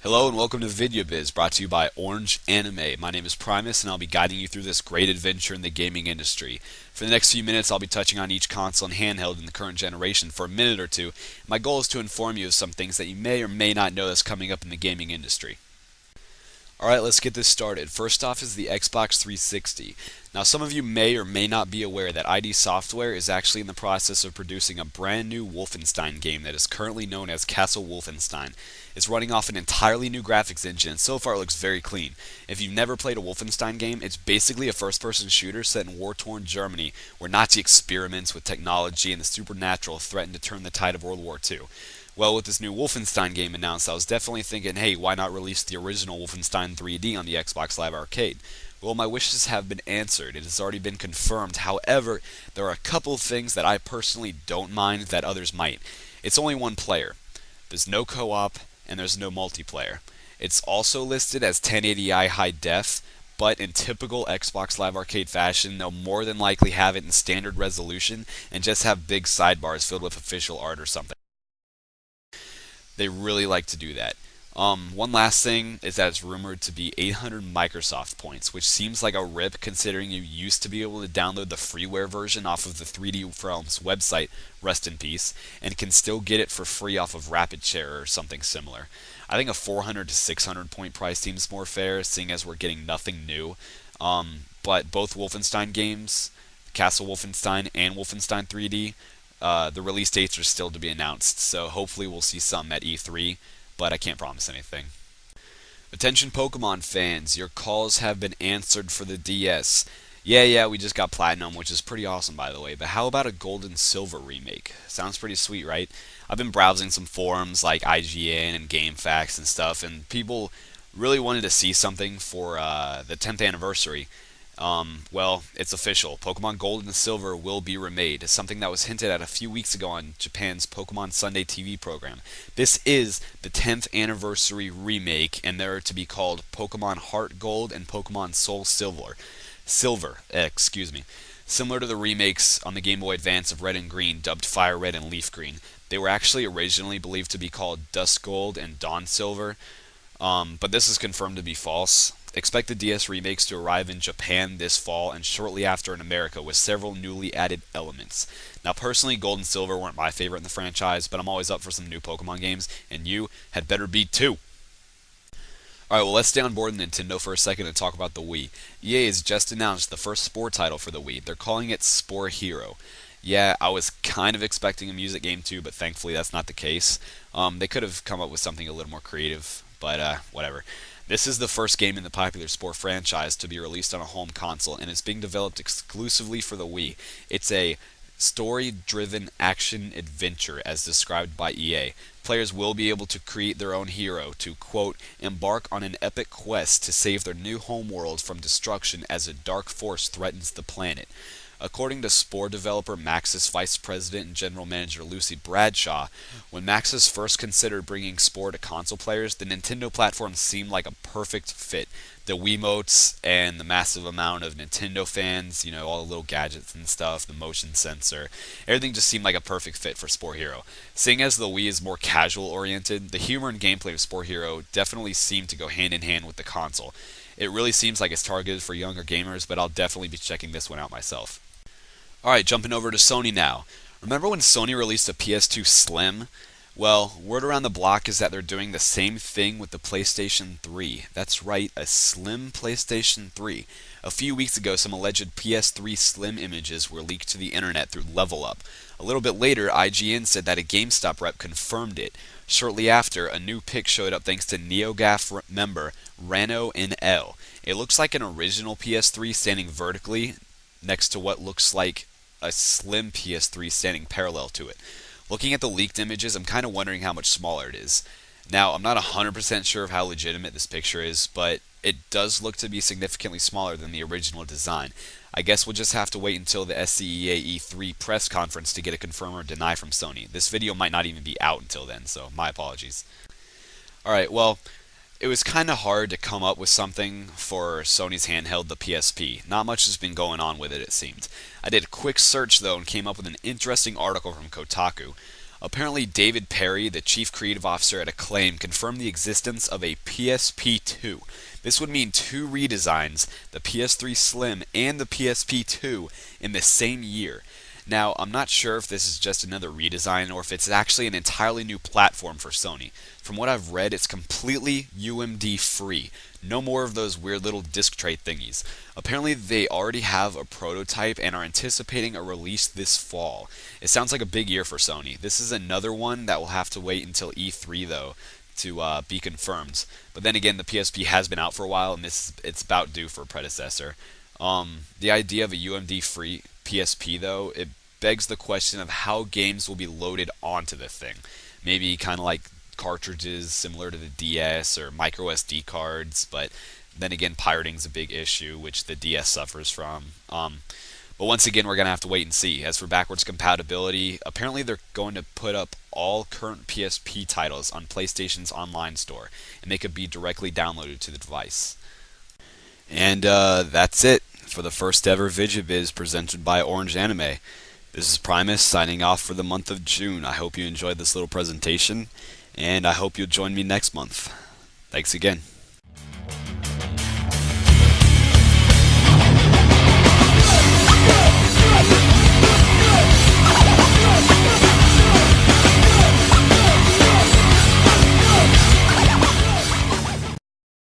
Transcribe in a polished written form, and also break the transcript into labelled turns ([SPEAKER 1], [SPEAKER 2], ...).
[SPEAKER 1] Hello and welcome to Vidya Biz, brought to you by Orange Anime. My name is Primus and I'll be guiding you through this great adventure in the gaming industry. For the next few minutes I'll be touching on each console and handheld in the current generation for a minute or two. My goal is to inform you of some things that you may or may not know that's coming up in the gaming industry. Alright, let's get this started. First off is the Xbox 360. Now some of you may or may not be aware that ID Software is actually in the process of producing a brand new Wolfenstein game that is currently known as Castle Wolfenstein. It's running off an entirely new graphics engine and so far it looks very clean. If you've never played a Wolfenstein game, it's basically a first-person shooter set in war-torn Germany where Nazi experiments with technology and the supernatural threaten to turn the tide of World War II. Well, with this new Wolfenstein game announced, I was definitely thinking, hey, why not release the original Wolfenstein 3D on the Xbox Live Arcade? Well, my wishes have been answered. It has already been confirmed. However, there are a couple of things that I personally don't mind that others might. It's only one player. There's no co-op, and there's no multiplayer. It's also listed as 1080i high def, but in typical Xbox Live Arcade fashion, they'll more than likely have it in standard resolution and just have big sidebars filled with official art or something. They really like to do that. One last thing is that it's rumored to be 800 Microsoft points, which seems like a rip considering you used to be able to download the freeware version off of the 3D Realms website, rest in peace, and can still get it for free off of RapidShare or something similar. I think a 400 to 600 point price seems more fair, seeing as we're getting nothing new. But both Wolfenstein games, Castle Wolfenstein and Wolfenstein 3D, the release dates are still to be announced, so hopefully we'll see some at E3, but I can't promise anything. Attention Pokemon fans, your calls have been answered for the DS. Yeah, we just got Platinum, which is pretty awesome by the way, but how about a Gold and Silver remake? Sounds pretty sweet, right? I've been browsing some forums like IGN and GameFAQs and stuff, and people really wanted to see something for the 10th anniversary. Well, it's official. Pokemon Gold and Silver will be remade, something that was hinted at a few weeks ago on Japan's Pokemon Sunday TV program. This is the 10th anniversary remake, and they're to be called Pokemon Heart Gold and Pokemon Soul Silver. Similar to the remakes on the Game Boy Advance of Red and Green, dubbed Fire Red and Leaf Green. They were actually originally believed to be called Dusk Gold and Dawn Silver, but this is confirmed to be false. Expect the DS remakes to arrive in Japan this fall and shortly after in America with several newly added elements. Now personally, Gold and Silver weren't my favorite in the franchise, but I'm always up for some new Pokemon games, and you had better be too. Alright, well let's stay on board Nintendo for a second and talk about the Wii. EA has just announced the first Spore title for the Wii. They're calling it Spore Hero. Yeah, I was kind of expecting a music game too, but thankfully that's not the case. They could have come up with something a little more creative, but whatever. This is the first game in the popular Spore franchise to be released on a home console, and it's being developed exclusively for the Wii. It's a story-driven action-adventure as described by EA. Players will be able to create their own hero to, quote, embark on an epic quest to save their new homeworld from destruction as a dark force threatens the planet. According to Spore developer Maxis Vice President and General Manager Lucy Bradshaw, when Maxis first considered bringing Spore to console players, the Nintendo platform seemed like a perfect fit. The Wiimotes and the massive amount of Nintendo fans, you know, all the little gadgets and stuff, the motion sensor, everything just seemed like a perfect fit for Spore Hero. Seeing as the Wii is more casual oriented, the humor and gameplay of Spore Hero definitely seem to go hand in hand with the console. It really seems like it's targeted for younger gamers, but I'll definitely be checking this one out myself. Alright, jumping over to Sony now. Remember when Sony released a PS2 Slim? Well, word around the block is that they're doing the same thing with the PlayStation 3. That's right, a slim PlayStation 3. A few weeks ago, some alleged PS3 Slim images were leaked to the internet through Level Up. A little bit later, IGN said that a GameStop rep confirmed it. Shortly after, a new pic showed up thanks to NeoGAF member Rano NL. It looks like an original PS3 standing vertically next to what looks like a slim PS3 standing parallel to it. Looking at the leaked images, I'm kind of wondering how much smaller it is. Now, I'm not 100% sure of how legitimate this picture is, but it does look to be significantly smaller than the original design. I guess we'll just have to wait until the SCEA E3 press conference to get a confirm or deny from Sony. This video might not even be out until then, so my apologies. Alright, well, it was kind of hard to come up with something for Sony's handheld, the PSP. Not much has been going on with it, it seemed. I did a quick search, though, and came up with an interesting article from Kotaku. Apparently, David Perry, the chief creative officer at Acclaim, confirmed the existence of a PSP2. This would mean two redesigns, the PS3 Slim and the PSP2, in the same year. Now, I'm not sure if this is just another redesign or if it's actually an entirely new platform for Sony. From what I've read, it's completely UMD free. No more of those weird little disc tray thingies. Apparently, they already have a prototype and are anticipating a release this fall. It sounds like a big year for Sony. This is another one that will have to wait until E3 though to be confirmed. But then again, the PSP has been out for a while, and it's about due for a predecessor. The idea of a UMD free PSP though, it begs the question of how games will be loaded onto the thing. Maybe kind of like cartridges similar to the DS or micro SD cards, but then again, pirating's a big issue, which the DS suffers from. But once again, we're going to have to wait and see. As for backwards compatibility, apparently they're going to put up all current PSP titles on PlayStation's online store, and they could be directly downloaded to the device. And that's it for the first ever Vidya Biz presented by Orange Anime. This is Primus signing off for the month of June. I hope you enjoyed this little presentation, and I hope you'll join me next month. Thanks again.